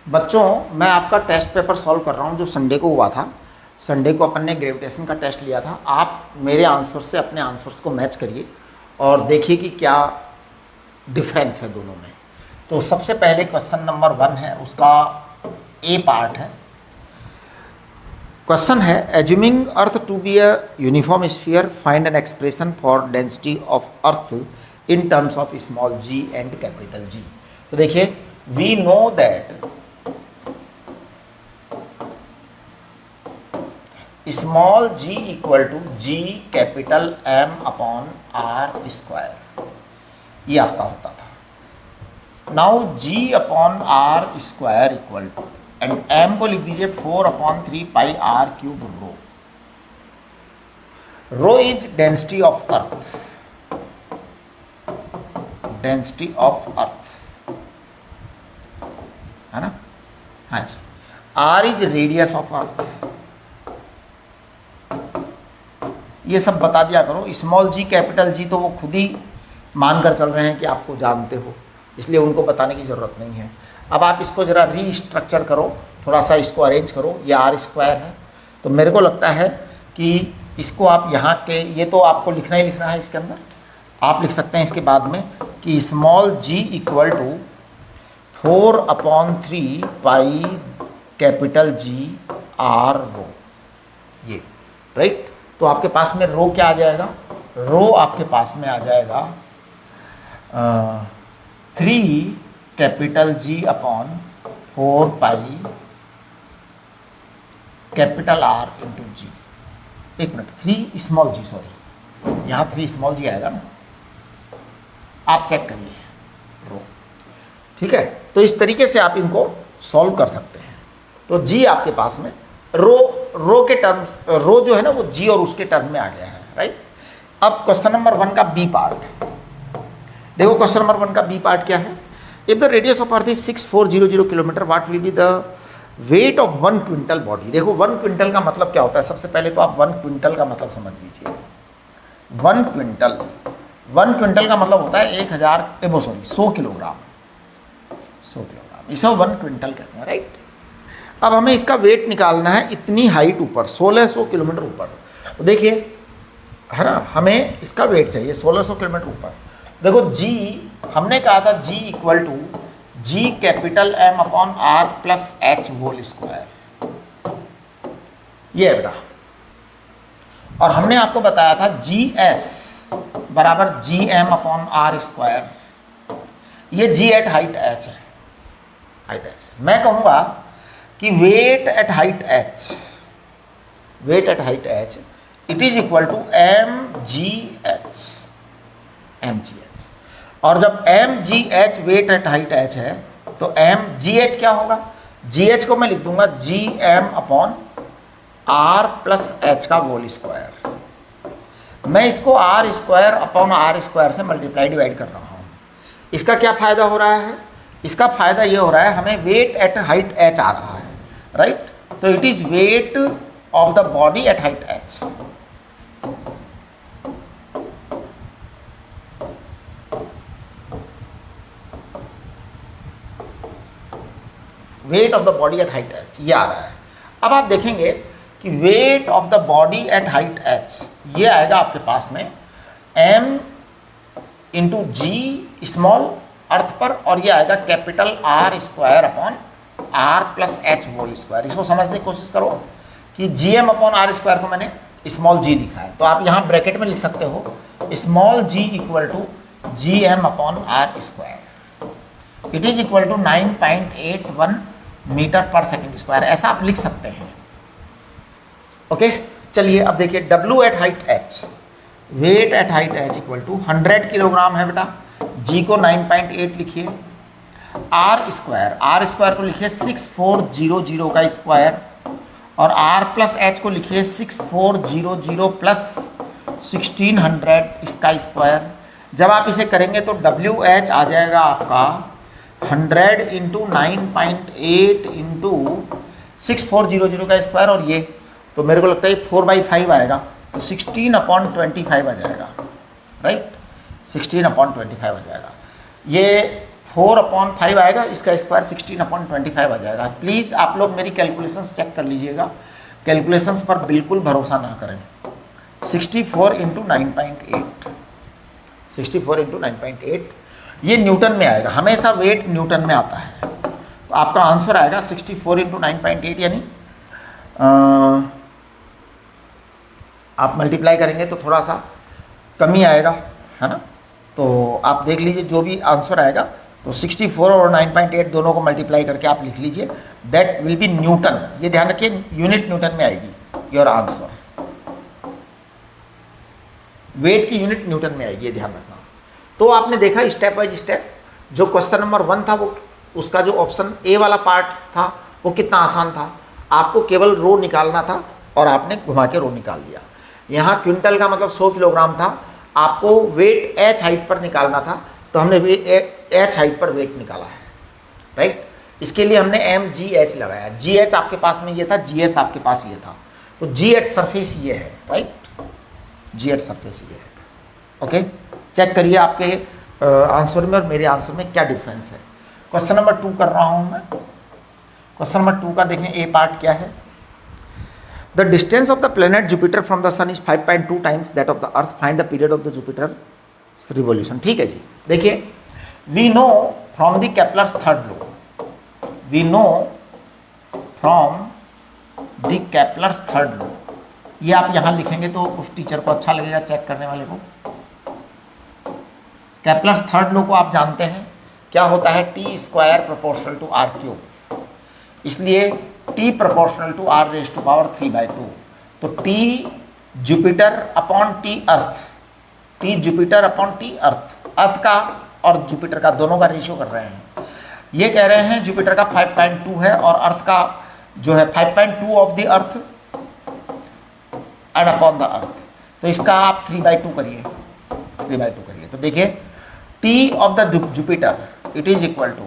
बच्चों मैं आपका टेस्ट पेपर सॉल्व कर रहा हूँ जो संडे को हुआ था। संडे को अपन ने ग्रेविटेशन का टेस्ट लिया था। आप मेरे आंसर से अपने आंसर्स को मैच करिए और देखिए कि क्या डिफरेंस है दोनों में। तो सबसे पहले क्वेश्चन नंबर 1 है, उसका ए पार्ट है। क्वेश्चन है assuming earth to be a uniform sphere find an expression for density of earth in terms of small G and capital G. तो देखिए we know that small g equal to G capital M upon R square, ये आपका होता था। Now g upon R square equal to and m को लिख दीजिए 4/3 pi r cube rho. Rho is density of earth, density of अर्थ है ना। हाँ जी, r इज रेडियस ऑफ अर्थ। ये सब बता दिया करो। स्मॉल जी कैपिटल जी तो वो खुद ही मानकर चल रहे हैं कि आपको जानते हो, इसलिए उनको बताने की ज़रूरत नहीं है। अब आप इसको ज़रा रीस्ट्रक्चर करो, थोड़ा सा इसको अरेंज करो। ये आर स्क्वायर है, तो मेरे को लगता है कि इसको आप यहाँ के, ये तो आपको लिखना ही लिखना है इसके अंदर। आप लिख सकते हैं इसके बाद में कि small G equal to 4/3 pi capital G R rho, ये राइट। तो आपके पास में रो क्या आ जाएगा? रो आपके पास में आ जाएगा 3 capital G upon 4 pi capital R into G. एक मिनट, 3 स्मॉल जी, सॉरी यहाँ 3 स्मॉल जी आएगा ना, आप चेक करिए रो। ठीक है, तो इस तरीके से आप इनको सॉल्व कर सकते हैं। तो जी आपके पास में रो के टर्म, रो जो है ना वो जी और उसके टर्म में आ गया है, राइट। अब क्वेश्चन नंबर 1 का बी पार्ट देखो। क्वेश्चन नंबर 1 का बी पार्ट क्या है? If the radius of earth is 6400 kilometre, what will be the weight of 1 quintal body. देखो 1 क्विंटल का मतलब क्या होता है? सबसे पहले तो आप 1 क्विंटल का मतलब समझ लीजिए। 1 क्विंटल का मतलब होता है 100 किलोग्राम। 100 किलोग्राम इसे 1 क्विंटल कहते हैं, राइट। अब हमें इसका वेट निकालना है इतनी हाइट ऊपर, 1600 किलोमीटर ऊपर। देखिए है ना, हमें इसका वेट चाहिए 1600 किलोमीटर ऊपर। देखो जी हमने कहा था G equal to G capital M upon R plus H whole square, ये है बेटा। और हमने आपको बताया था जी एस बराबर G M upon R square. ये जी एट हाइट एच है, हाइट एच है। मैं कहूँगा कि weight at height H it is equal to M G H. और जब M G H weight at height H है तो एम जी एच क्या होगा? जी एच को मैं लिख दूंगा G M upon R plus H का होल स्क्वायर। मैं इसको R square upon R square से मल्टीप्लाई डिवाइड कर रहा हूँ। इसका क्या फ़ायदा हो रहा है? इसका फ़ायदा ये हो रहा है हमें वेट एट हाइट एच आ रहा है, राइट। तो it is weight of the body at height H. Weight of the body at height H ये आ रहा है। अब आप देखेंगे कि weight of the body at height H ये आएगा आपके पास में m into G small earth पर, और ये आएगा capital R square upon R plus H whole square. इसको समझने की कोशिश करो कि G M upon R square को मैंने स्मॉल जी लिखा है, तो आप यहाँ ब्रैकेट में लिख सकते हो small G equal to G M upon R square. It is equal to 9.81 metre per second square, ऐसा आप लिख सकते हैं। ओके, चलिए अब देखिए W at height H, weight at height H equal to 100 kilogram है बेटा। जी को 9.8 लिखिए, आर स्क्वायर को लिखिए 6400 का स्क्वायर, और आर प्लस एच को लिखिए 6400 प्लस 1600 इसका स्क्वायर। जब आप इसे करेंगे तो डब्ल्यू एच आ जाएगा आपका 100 इंटू 9.8 इंटू 6400 का स्क्वायर, और ये तो मेरे को लगता है 4/5 आएगा, तो 16/25 आ जाएगा, राइट। 16/25 आ जाएगा। ये 4/5 आएगा, इसका स्क्वायर 16/25 आ जाएगा। प्लीज़ आप लोग मेरी कैलकुलेशंस चेक कर लीजिएगा, कैलकुलेशंस पर बिल्कुल भरोसा ना करें। 64 × 9.8, 64 × 9.8 ये न्यूटन में आएगा, हमेशा वेट न्यूटन में आता है। तो आपका आंसर आएगा 64 × 9.8, यानी आप मल्टीप्लाई करेंगे तो थोड़ा सा कमी आएगा, है ना। तो आप देख लीजिए जो भी आंसर आएगा, तो 64 और 9.8 दोनों को मल्टीप्लाई करके आप लिख लीजिए, दैट विल बी न्यूटन। ये ध्यान रखिए, यूनिट न्यूटन में आएगी योर आंसर, वेट की यूनिट न्यूटन में आएगी, ये ध्यान रखना। तो आपने देखा स्टेप बाय स्टेप, जो क्वेश्चन नंबर 1 था वो उसका जो ऑप्शन ए वाला पार्ट था वो कितना आसान था, आपको केवल रो निकालना था और आपने घुमा के रो निकाल दिया। यहाँ क्विंटल का मतलब 100 किलोग्राम था, आपको वेट एच हाइट पर निकालना था, तो हमने एच हाइट पर वेट निकाला है, राइट। इसके लिए हमने mgh लगाया, gh आपके पास में ये था, gs आपके पास ये था, तो gh सरफेस ये है, राइट, gh सरफेस ये है। ओके, चेक करिए आपके आंसर में और मेरे आंसर में क्या डिफरेंस है। क्वेश्चन नंबर 2 कर रहा हूँ मैं। क्वेश्चन नंबर 2 का देखें, ए पार्ट क्या है। The distance of the planet Jupiter from the sun is 5.2 times that of the earth, find the period of the Jupiter revolution. ठीक है जी, देखिए, we know from the Kepler's third law, we know from the Kepler's third law, ये आप यहाँ लिखेंगे तो उस टीचर को अच्छा लगेगा, चेक करने वाले को। केपलर्स थर्ड लॉ को आप जानते हैं, क्या होता है, T square proportional to R cube, इसलिए T proportional to R raise to power 3/2। तो T Jupiter upon T Earth, T Jupiter upon T Earth, Earth का और जुपिटर का दोनों का रेशियो कर रहे हैं। ये कह रहे हैं जुपिटर का 5.2 है और अर्थ का जो है 5.2 of the earth and upon the earth, तो इसका आप 3/2 करिए, 3/2 करिए। तो देखिए, T of the Jupiter it is equal to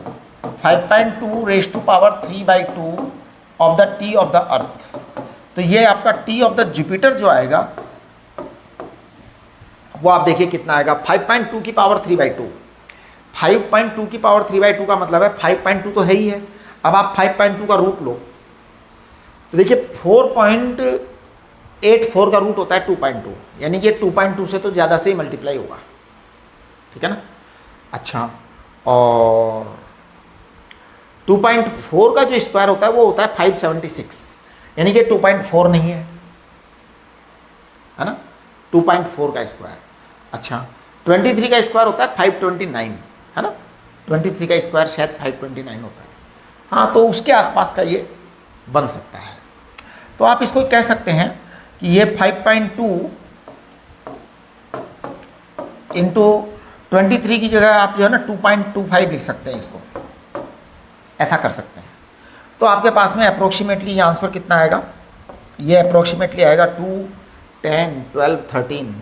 5.2 raise to power 3/2 of the T of the earth. तो ये आपका टी ऑफ द जुपिटर जो आएगा वो आप देखिए कितना आएगा, 5.2 की पावर 3/2। 5.2 की पावर 3/2 का मतलब है 5.2 तो है ही है, अब आप 5.2 का रूट लो, तो देखिए 4.84 का रूट होता है 2.2, यानी कि 2.2 से तो ज़्यादा से ही मल्टीप्लाई होगा, ठीक है ना। अच्छा, और 2.4 का जो स्क्वायर होता है वो होता है 576, यानी कि 2.4 नहीं है ना, 2.4 का स्क्वायर। अच्छा, 23 का स्क्वायर होता है 529, है ना, 23 का स्क्वायर शायद 529 होता है, हाँ, तो उसके आसपास का ये बन सकता है। तो आप इसको कह सकते हैं कि ये 5.2 इंटू 23 की जगह आप जो है ना 2.25 लिख सकते हैं, इसको ऐसा कर सकते हैं। तो आपके पास में अप्रोक्सीमेटली ये आंसर कितना आएगा, ये अप्रोक्सीमेटली आएगा 2, 10, 12, 13,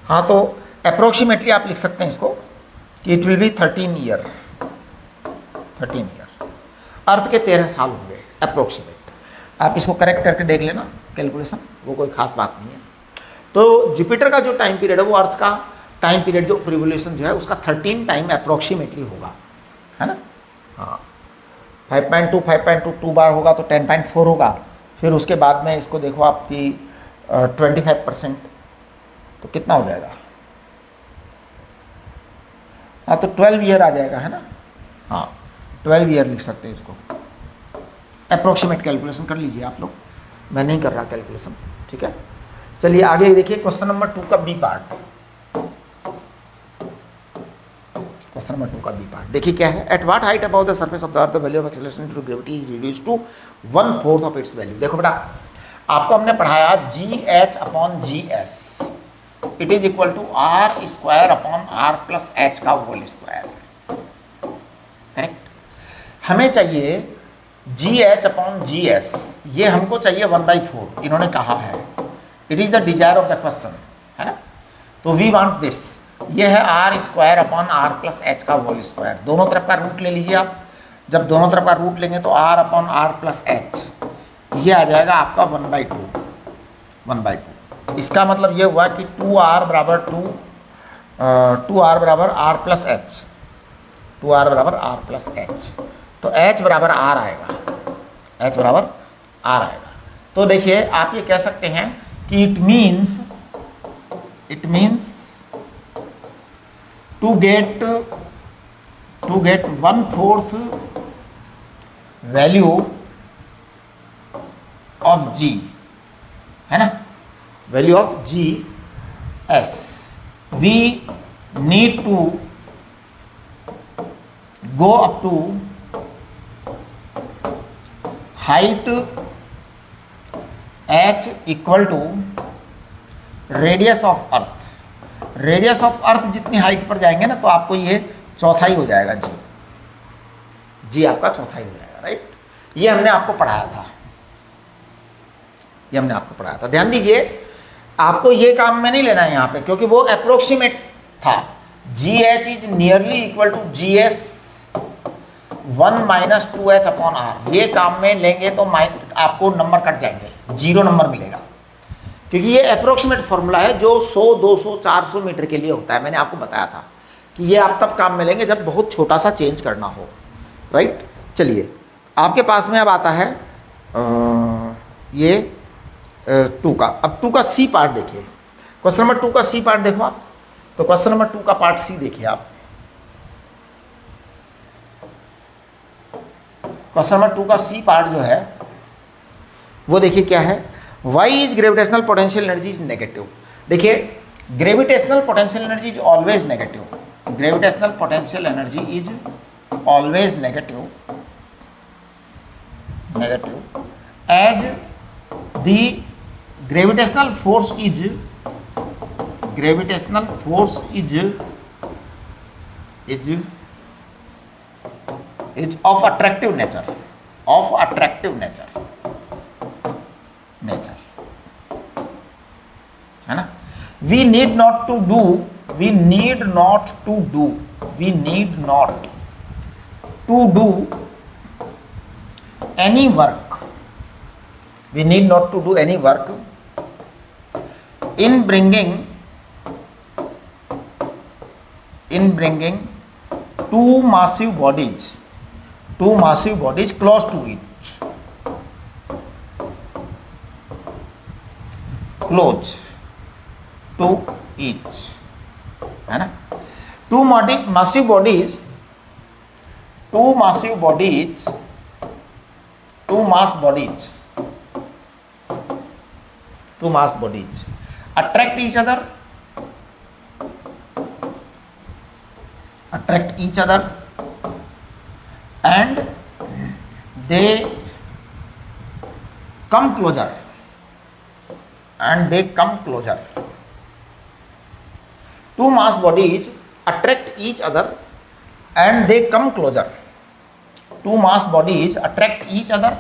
हाँ, तो अप्रोक्सीमेटली आप लिख सकते हैं इसको कि it will be 13 year, 13 year, Earth के 13 साल होंगे अप्रोक्सीमेट। आप इसको करेक्ट करके देख लेना कैलकुलेशन, वो कोई खास बात नहीं है। तो जुपिटर का जो टाइम पीरियड है वो अर्थ का टाइम पीरियड जो रिवोल्यूशन जो है उसका 13 टाइम अप्रोक्सीमेटली होगा, है ना। हाँ, 5.2 5.2 2 बार होगा तो 10.4 होगा, फिर उसके बाद में इसको देखो आपकी 25%, तो कितना हो जाएगा, हाँ, तो 12 ईयर आ जाएगा, है ना। हाँ, 12 ईयर लिख सकते हैं इसको, अप्रोक्सीमेट कैलकुलेशन कर लीजिए आप लोग, मैं नहीं कर रहा कैलकुलेशन, ठीक है। चलिए आगे देखिए, क्वेश्चन नंबर 2 का बी पार्ट, क्वेश्चन नंबर 2 का बी पार्ट देखिए क्या है। At what height about the surface of the earth the value of acceleration due to gravity is reduced to 1/4 of its value. देखो बेटा, आपको हमने पढ़ाया GH upon GS it is equal to R square upon R plus H का whole square, correct. हमें चाहिए GH upon GS, ये हमको चाहिए 1/4, इन्होंने कहा है, it is the desire of the question, है ना। तो वी वांट दिस, ये है R square upon R plus H का होल स्क्वायर, दोनों तरफ का रूट ले लीजिए आप। जब दोनों तरफ का रूट लेंगे तो R upon R plus H, ये आ जाएगा आपका 1/2। इसका मतलब ये हुआ कि 2R बराबर R प्लस H, 2r बराबर r प्लस एच। तो h बराबर r आएगा, h बराबर r आएगा। तो देखिए आप ये कह सकते हैं कि it means to get 1/4 value of g, है ना, value of g s, we need to go up to height h equal to radius of earth. Radius of earth जितनी हाइट पर जाएंगे ना तो आपको ये चौथाई हो जाएगा, जी आपका चौथाई हो जाएगा, राइट। ये हमने आपको पढ़ाया था, ध्यान दीजिए। आपको ये काम में नहीं लेना है यहाँ पे, क्योंकि वो अप्रोक्सीमेट था। G H is nearly equal to G S 1 minus 2h upon R. ये काम में लेंगे तो आपको नंबर कट जाएंगे, 0 नंबर मिलेगा, क्योंकि ये अप्रोक्सीमेट फॉर्मूला है जो 100, 200, 400 मीटर के लिए होता है। मैंने आपको बताया था कि ये आप तब काम में लेंगे जब बहुत छोटा सा चेंज करना हो, राइट। चलिए आपके पास में अब आता है ये 2 का। अब 2 का सी पार्ट देखिए, क्वेश्चन नंबर 2 का सी पार्ट देखो आप। तो क्वेश्चन नंबर 2 का पार्ट सी देखिए आप। क्वेश्चन नंबर 2 का सी पार्ट जो है वो देखिए क्या है, why is gravitational potential energy is negative. देखिए gravitational potential energy is always negative, gravitational potential energy is always negative as the gravitational force is of attractive nature, है ना। we need not to do any work in bringing two massive bodies close to each, है ना। two massive bodies attract each other and they come closer, two mass bodies attract each other and they come closer, two mass bodies attract each other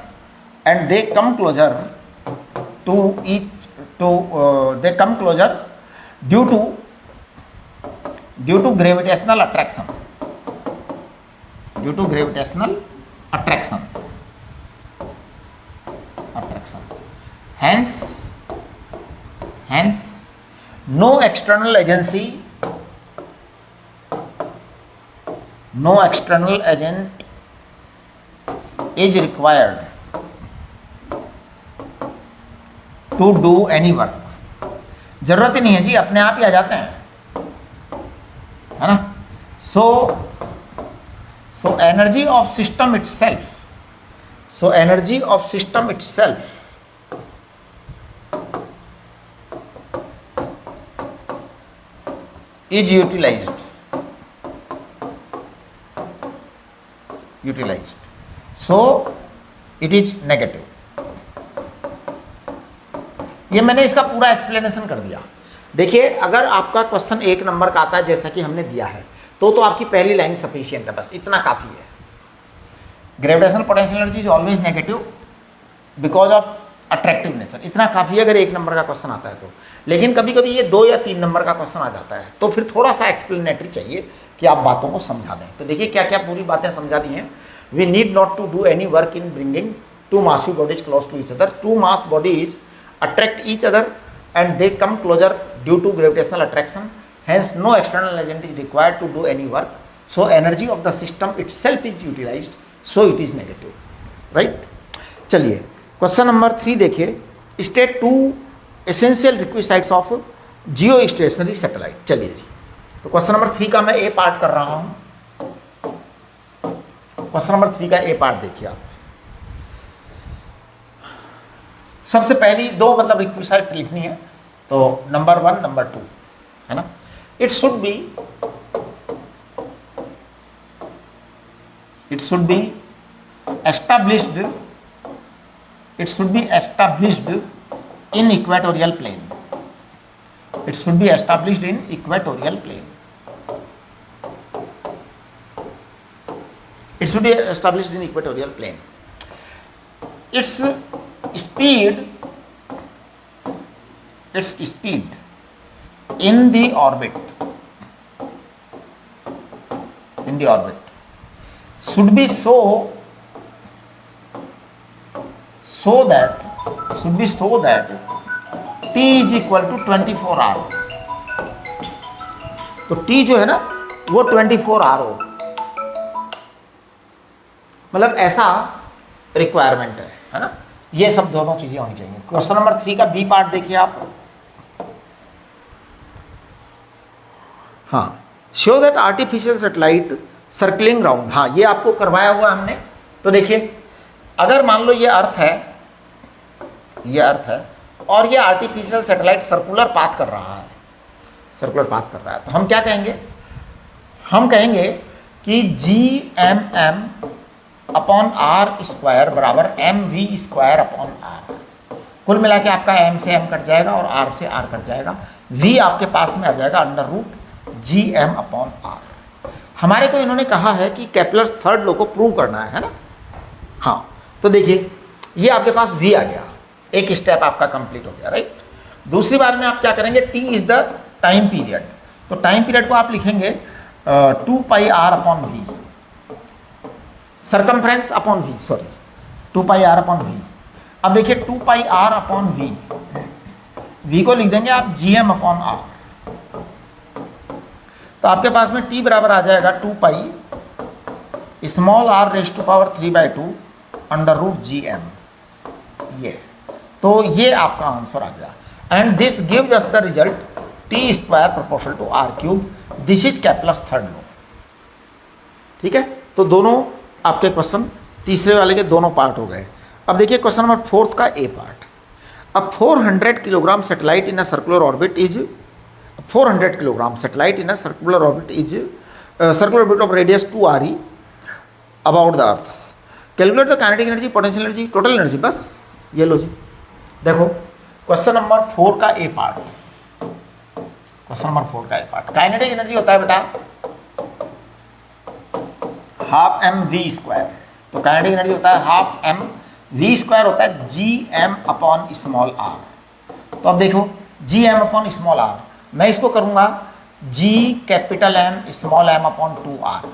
and they come closer due to gravitational attraction, hence no external agent is required to do any work। जरूरत ही नहीं है जी, अपने आप ही आ जाते हैं, है ना। so energy of system itself is utilized, so it is negative। ये मैंने इसका पूरा एक्सप्लेनेशन कर दिया। देखिए अगर आपका क्वेश्चन 1 नंबर का आता है जैसा कि हमने दिया है तो आपकी पहली लाइन सफिशिएंट है, बस इतना काफ़ी है। Gravitational potential energy is always negative because of attractive nature, इतना काफ़ी है अगर 1 नंबर का क्वेश्चन आता है तो। लेकिन कभी कभी ये 2 या 3 नंबर का क्वेश्चन आ जाता है तो फिर थोड़ा सा एक्सप्लेनेटरी चाहिए कि आप बातों को समझा दें। तो देखिए क्या क्या पूरी बातें समझा दी हैं। We need not to do any work in bringing to massive bodies close to each other, two mass bodies attract each other and they come closer due to gravitational attraction, hence no external agent is required to do any work, so energy of the system itself is utilized, so it is negative, right? चलिए question number 3 देखिए, state 2 essential requisites of Jio stationery satellite. चलिए जी, तो question number 3 का मैं ए part कर रहा हूँ। क्वेश्चन नंबर 3 का ए पार्ट देखिए आप। सबसे पहली दो मतलब रिक्विजिट लिखनी है, तो नंबर 1 नंबर 2 है ना। It should be established in equatorial plane. It should be established in equatorial plane. It should be established in equatorial plane. Its speed in the orbit should be so that t is equal to 24 hour. तो t जो है ना वो 24 our हो, मतलब ऐसा requirement है ना। ये सब दोनों चीजें होनी चाहिए। क्वेश्चन नंबर 3 का बी पार्ट देखिए आप। हाँ, show that artificial satellite circling round. हाँ, ये आपको करवाया हुआ हमने। तो देखिए, अगर मान लो ये अर्थ है और ये आर्टिफिशियल सैटेलाइट सर्कुलर पाथ कर रहा है, तो हम क्या कहेंगे? हम कहेंगे कि GMM अपॉन आर स्क्वायर बराबर MV स्क्वायर अपॉन आर। कुल मिला के आपका M से M कट जाएगा और R से R कट जाएगा, V आपके पास में आ जाएगा under root GM upon R. हमारे को इन्होंने कहा है कि केपलर्स थर्ड लॉ को प्रूव करना है ना। हाँ, तो देखिए ये आपके पास V आ गया, एक स्टेप आपका कंप्लीट हो गया, राइट। दूसरी बार में आप क्या करेंगे? T is the time period. तो टाइम पीरियड को आप लिखेंगे 2 pi R upon V, circumference upon V, sorry 2 pi R upon V. अब देखिए 2 पाई आर अपॉन वी को लिख देंगे आप GM अपॉन आर। तो आपके पास में T बराबर आ जाएगा 2 pi small r raise to power 3/2 under root GM। ये तो ये आपका आंसर आ गया। And this gives us the result T square proportional to R cube. This is Kepler's third law. ठीक है, तो दोनों आपके क्वेश्चन तीसरे वाले के दोनों पार्ट हो गए। अब देखिए क्वेश्चन नंबर 4 का ए पार्ट। अब 400 kilogram satellite in a circular orbit is 400 kilogram satellite in a circular orbit is circular orbit of radius 2 RE about the earth. Calculate the kinetic energy, potential energy, total energy. बस ये लो जी, देखो question number 4 का ए part. Question number 4 का ए part, kinetic energy होता है बेटा half mv square. तो kinetic energy होता है हाफ mv स्क्वायर होता है GM अपॉन स्मॉल r। तो अब देखो GM अपॉन स्मॉल r, मैं इसको करूंगा G capital M small m upon 2r।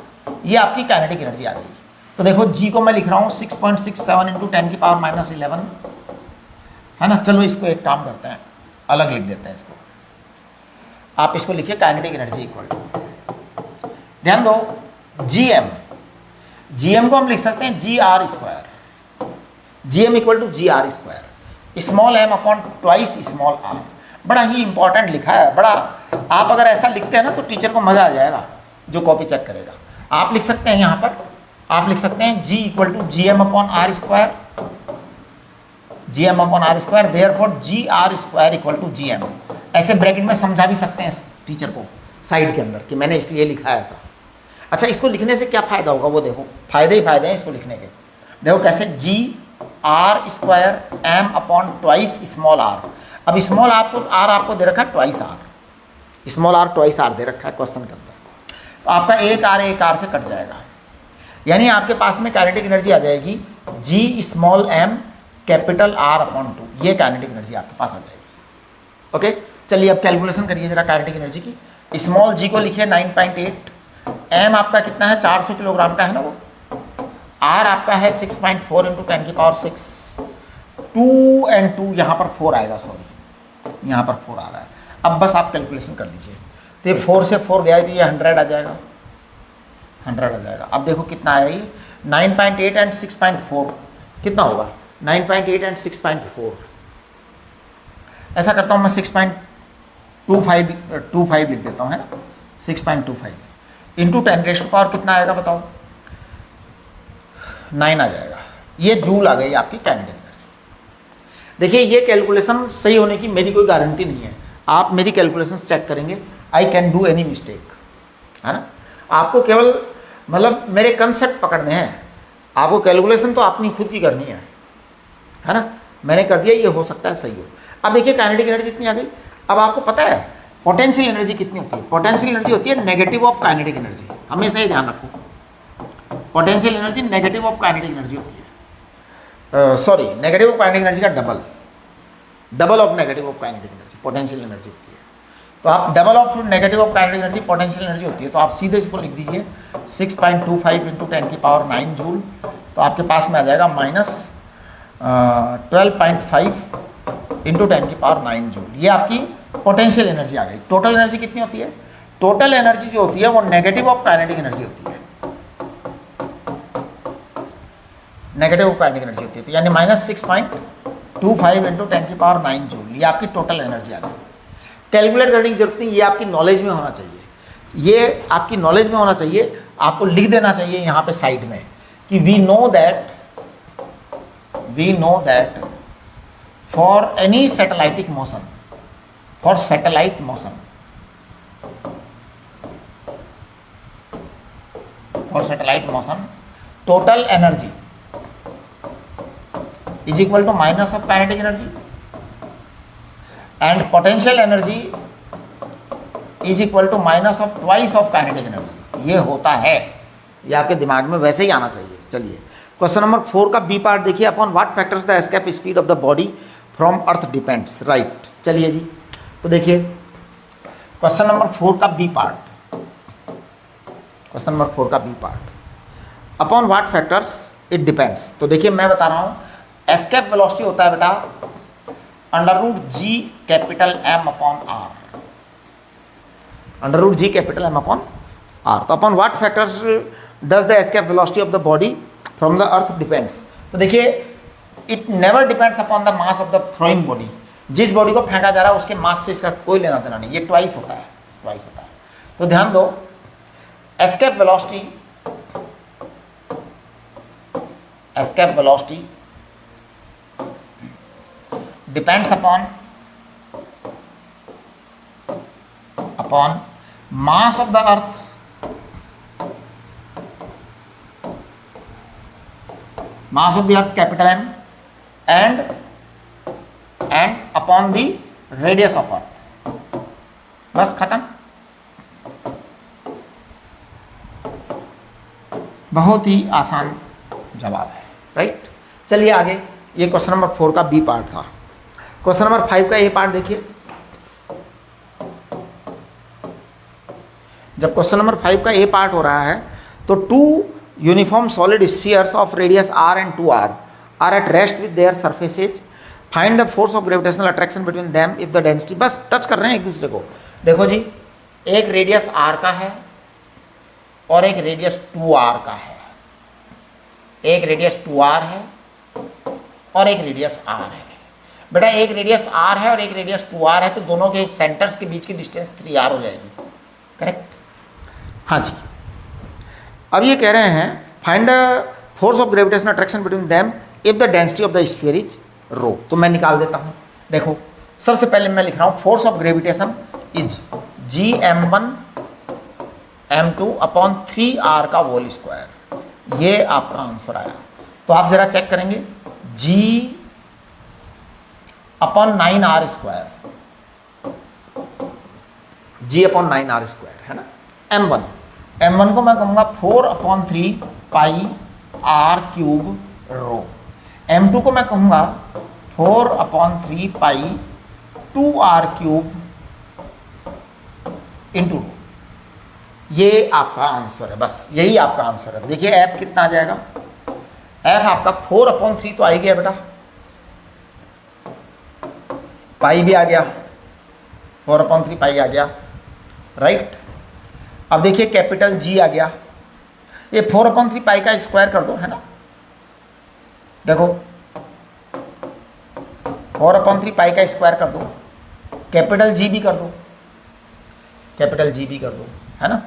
ये आपकी काइनेटिक एनर्जी आ गई। तो देखो G को मैं लिख रहा हूँ 6.67 इंटू 10 की पावर -11, है ना। चलो इसको एक काम करते हैं, अलग लिख देते हैं इसको। आप इसको लिखिए काइनेटिक एनर्जी इक्वल टू, ध्यान दो GM को हम लिख सकते हैं GR square. GM equal to GR square, small m upon twice small r। बड़ा ही इंपॉर्टेंट लिखा है, बड़ा। आप अगर ऐसा लिखते हैं ना तो टीचर को मज़ा आ जाएगा जो कॉपी चेक करेगा। आप लिख सकते हैं यहाँ पर, आप लिख सकते हैं G equal to GM upon R square, GM upon R square, therefore GR square equal to GM। ऐसे ब्रैकेट में समझा भी सकते हैं टीचर को साइड के अंदर कि मैंने इसलिए लिखा है ऐसा। अच्छा, इसको लिखने से क्या फ़ायदा होगा वो देखो, फायदे ही फायदे हैं इसको लिखने के। देखो कैसे, GR square M upon twice small r। अब स्मॉल r आपको दे रखा है twice r, small r twice r दे रखा है क्वेश्चन के अंदर। तो आपका एक r से कट जाएगा, यानी आपके पास में काइनेटिक एनर्जी आ जाएगी G small m capital R upon 2। ये काइनेटिक एनर्जी आपके पास आ जाएगी। ओके, चलिए अब कैलकुलेशन करिए जरा काइनेटिक एनर्जी की। स्मॉल g को लिखिए 9.8, m आपका कितना है 400 किलोग्राम का है ना वो, r आपका है 6.4 इंटू 10 की पावर 6, 2 and 2 यहाँ पर 4 आएगा, सॉरी यहाँ पर 4 आ रहा है। अब बस आप कैलकुलेशन कर लीजिए। तो ये 4 से 4 गया तो ये 100 आ जाएगा, 100 आ जाएगा। अब देखो कितना आया ये 9.8 एंड 6.4 कितना होगा 9.8 एंड 6.4। ऐसा करता हूँ मैं 6.25 लिख देता हूँ, है ना, 6.25 इंटू 10⁻⁴ कितना आएगा बताओ, 9 आ जाएगा। ये जूल आ गई आपकी काइनेटिक एनर्जी। देखिए ये कैलकुलेशन सही होने की मेरी कोई गारंटी नहीं है, आप मेरी कैलकुलेशंस चेक करेंगे, I can do any mistake, है ना। आपको केवल मतलब मेरे कंसेप्ट पकड़ने हैं, आपको कैलकुलेशन तो अपनी खुद की करनी है ना। मैंने कर दिया, ये हो सकता है सही हो। अब देखिए काइनेटिक एनर्जी इतनी आ गई। अब आपको पता है पोटेंशियल एनर्जी कितनी होती है, पोटेंशियल एनर्जी होती है नेगेटिव ऑफ काइनेटिक एनर्जी, हमेशा ही ध्यान रखो, potential energy negative of kinetic energy होती है, sorry negative of kinetic energy का double of negative of kinetic energy potential energy होती है। तो आप double of negative of kinetic energy potential energy होती है, तो आप सीधे इसको लिख दीजिए 6.25 इंटू 10⁻⁹ जूल, तो आपके पास में आ जाएगा -12.5 इंटू 10⁻⁹ जूल। ये आपकी पोटेंशियल एनर्जी आ गई। टोटल एनर्जी कितनी होती है, टोटल एनर्जी जो होती है वो नेगेटिव ऑफ काइनेटिक एनर्जी होती है, नेगेटिव ऑफ काइनेटिक एनर्जी होती है, तो यानी -6.25 इंटू 10⁻⁹ जूल, ये आपकी टोटल एनर्जी आ गई। कैलकुलेट करने की जरूरत नहीं, ये आपकी नॉलेज में होना चाहिए, ये आपकी नॉलेज में होना चाहिए। आपको लिख देना चाहिए यहाँ पे साइड में कि we know that for any satellitic motion, for satellite motion, total energy is equal to minus of kinetic energy and potential energy is equal to minus of twice of kinetic energy. ये होता है, ये आपके दिमाग में वैसे ही आना चाहिए। चलिए क्वेश्चन नंबर 4 का बी पार्ट देखिए, upon what factors the escape speed of the body from earth depends, right. चलिए जी, तो देखिए क्वेश्चन नंबर 4 का B part, upon what factors it depends. तो देखिए मैं बता रहा हूँ एस्केप वेलोसिटी होता है बेटा √G capital M upon R, √G capital M upon R। तो upon what factors does the escape velocity of the body from the earth depends. तो देखिए it never depends upon the mass of the throwing body, जिस body को फेंका जा रहा है उसके मास से इसका कोई लेना देना नहीं, ये ट्वाइस होता है। तो ध्यान दो, escape velocity depends upon mass of the earth capital M and upon the radius of अर्थ। बस खत्म, बहुत ही आसान जवाब है, राइट। चलिए आगे, ये क्वेश्चन नंबर 4 का बी पार्ट था। क्वेश्चन नंबर 5 का ए पार्ट देखिए। जब क्वेश्चन नंबर 5 का ए पार्ट हो रहा है तो 2 uniform solid spheres of radius r and 2r are at rest with their surfaces, find the force of gravitational attraction between them if the density. बस touch कर रहे हैं एक दूसरे को। देखो जी, एक रेडियस r का है और एक रेडियस 2r का है, एक रेडियस 2r है और एक रेडियस r है। बेटा एक रेडियस r है और एक रेडियस 2r है, तो दोनों के सेंटर्स के बीच की डिस्टेंस 3r हो जाएगी, करेक्ट। हाँ जी, अब ये कह रहे हैं find the force of gravitational attraction between them if the density of the sphere is rho. तो मैं निकाल देता हूँ। देखो सबसे पहले मैं लिख रहा हूँ force of gravitation is Gm1 m2 upon 3r का होल स्क्वायर। ये आपका आंसर आया। तो आप जरा चेक करेंगे, G upon 9r square, G upon 9r square है ना। m1 को मैं कहूँगा 4/3 पाई r क्यूब रो। m2 को मैं कहूँगा 4/3 पाई 2r क्यूब इंटू रो। ये आपका आंसर है, बस यही आपका आंसर है। देखिए f कितना आ जाएगा, f आपका 4/3 तो आ ही गया बेटा, पाई भी आ गया, 4/3 पाई आ गया, राइट। अब देखिए कैपिटल G आ गया, ये 4/3 पाई का स्क्वायर कर दो, है ना। देखो 4/3 पाई का स्क्वायर कर दो, कैपिटल जी भी कर दो, कैपिटल जी भी कर दो, है ना।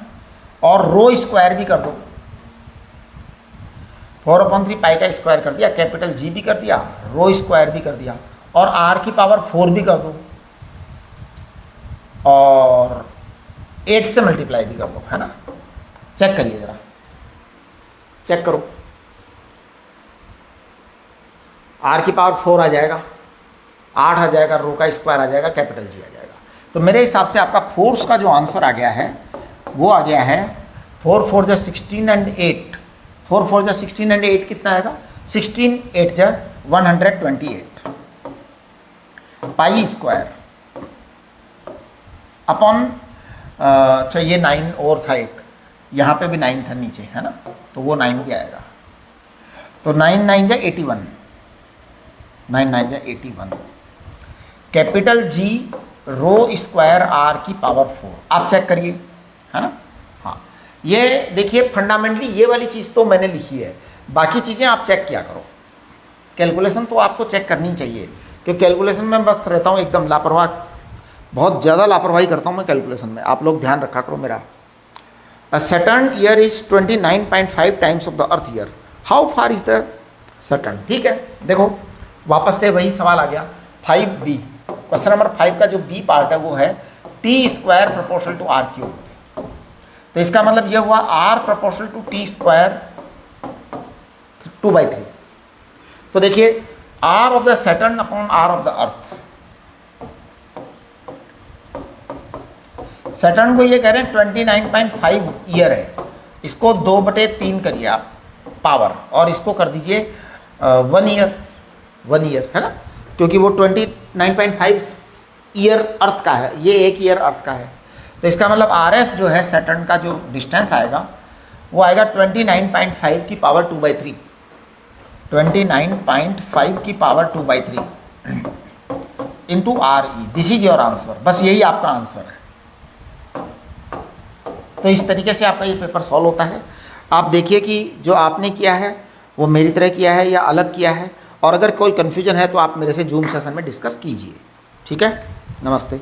और रो स्क्वायर भी कर दो। 4/3 पाई का स्क्वायर कर दिया, कैपिटल जी भी कर दिया, रो स्क्वायर भी कर दिया, और आर की पावर 4 भी कर दो, और 8 से मल्टीप्लाई भी कर दो, है ना। चेक करिए जरा, चेक करो। आर की पावर 4 आ जाएगा, 8 आ जाएगा, रो का स्क्वायर आ जाएगा, कैपिटल जी आ जाएगा। तो मेरे हिसाब से आपका फोर्स का जो आंसर आ गया है वो आ गया है 4 4 जा 16 एंड 8, 4 4 जा 16 एंड 8 कितना आएगा, 16 8 जा 128 पाई स्क्वायर अपॉन, अच्छा ये 9 और था एक, यहाँ पे भी 9 था नीचे, है ना, तो वो 9 भी आएगा। तो 9 9 जा 81, 9 9 जा 81, capital G rho square R की पावर 4। आप चेक करिए, है ना। हाँ, ये देखिए फंडामेंटली ये वाली चीज़ तो मैंने लिखी है, बाकी चीज़ें आप चेक किया करो। कैलकुलेशन तो आपको चेक करनी चाहिए, क्योंकि कैलकुलेशन में बस रहता हूँ एकदम लापरवाह, बहुत ज़्यादा लापरवाही करता हूँ मैं कैलकुलेशन में, आप लोग ध्यान रखा करो मेरा। Saturn year is 29.5 times of the earth year, how far is the Saturn. ठीक है, देखो वापस से वही सवाल आ गया 5B, क्वेश्चन नंबर 5 का जो बी पार्ट है वो है T square proportional to R cube. तो इसका मतलब ये हुआ R proportional to T square 2/3। तो देखिए R of the Saturn upon R of the earth, Saturn को ये कह रहे हैं 29.5 ईयर है, इसको 2/3 करिए आप पावर, और इसको कर दीजिए 1 ईयर, है ना, क्योंकि वो 29.5 ईयर अर्थ का है, ये 1 ईयर अर्थ का है। तो इसका मतलब आर एस जो है सैटर्न का जो डिस्टेंस आएगा वो आएगा 29.5 की पावर 2/3, 29.5 की power 2/3 into R E. This is your answer, बस यही आपका आंसर है। तो इस तरीके से आपका ये पेपर सॉल्व होता है। आप देखिए कि जो आपने किया है वो मेरी तरह किया है या अलग किया है, और अगर कोई कन्फ्यूजन है तो आप मेरे से जूम सेशन में डिस्कस कीजिए। ठीक है, नमस्ते।